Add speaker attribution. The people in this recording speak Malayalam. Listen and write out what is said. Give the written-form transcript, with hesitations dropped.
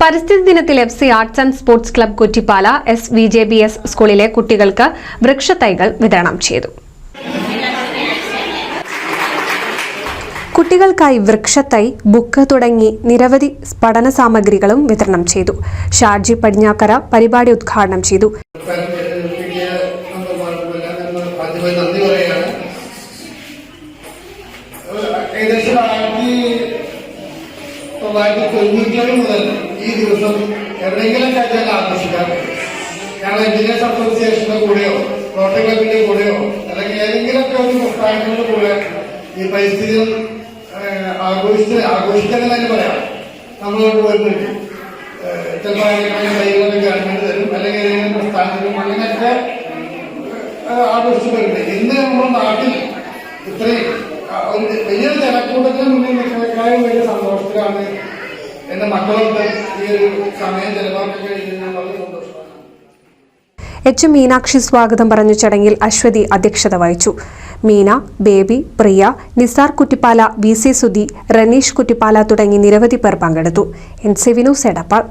Speaker 1: പരിസ്ഥിതി ദിനത്തിൽ FC arts and sports club Kuttippala SVJBS സ്കൂളിലെ കുട്ടികൾക്ക് വൃക്ഷത്തൈകൾ വിതരണം ചെയ്തു. കുട്ടികൾക്കായി വൃക്ഷത്തൈ, ബുക്ക് തുടങ്ങി നിരവധി പഠന സാമഗ്രികളും വിതരണം ചെയ്തു. ഷാർജി പടിഞ്ഞാക്കര പരിപാടി ഉദ്ഘാടനം ചെയ്തു.
Speaker 2: മുതൽ ഈ ദിവസം എവിടെയെങ്കിലും കാര്യങ്ങൾ ആഘോഷിക്കാം. ഞങ്ങൾ എഞ്ചിനീയേഴ്സ് അസോസിയേഷന്റെ കൂടെയോ റോട്ടറി ക്ലബിന്റെ കൂടെയോ അല്ലെങ്കിൽ ഏതെങ്കിലുമൊക്കെ ഒരു പ്രസ്ഥാനങ്ങളുടെ കൂടെ ഈ പരിസ്ഥിതി ആഘോഷിക്കുന്നതെന്ന് പറയാം. നമ്മളോട് പോയിട്ടുണ്ട് ചിലപ്പോൾ തൈകളൊക്കെ ഗവൺമെന്റ് തരും, അല്ലെങ്കിൽ ഏതെങ്കിലും പ്രസ്ഥാനത്തിലും അങ്ങനെയൊക്കെ ആഘോഷിച്ചു വരുന്നുണ്ട്. ഇന്ന് നമ്മുടെ നാട്ടിൽ ഇത്രയും വലിയ ജനക്കൂട്ടത്തിന് മുന്നിൽ നിൽക്കുന്നതിനേക്കാളും വലിയ സന്തോഷത്തിലാണ് എന്റെ മക്കളൊക്കെ ഈ ഒരു സമയം ചെലവാക്കാൻ കഴിയുന്നത്. വളരെ സന്തോഷമാണ്.
Speaker 1: H. മീനാക്ഷി സ്വാഗതം പറഞ്ഞു. ചടങ്ങിൽ അശ്വതി അധ്യക്ഷത വഹിച്ചു. മീന, ബേബി, പ്രിയ, നിസാർ കുറ്റിപ്പാല, BC സുധി, റനീഷ് കുറ്റിപ്പാല തുടങ്ങി നിരവധി പേർ പങ്കെടുത്തു. NC വിനു എടപ്പാൾ.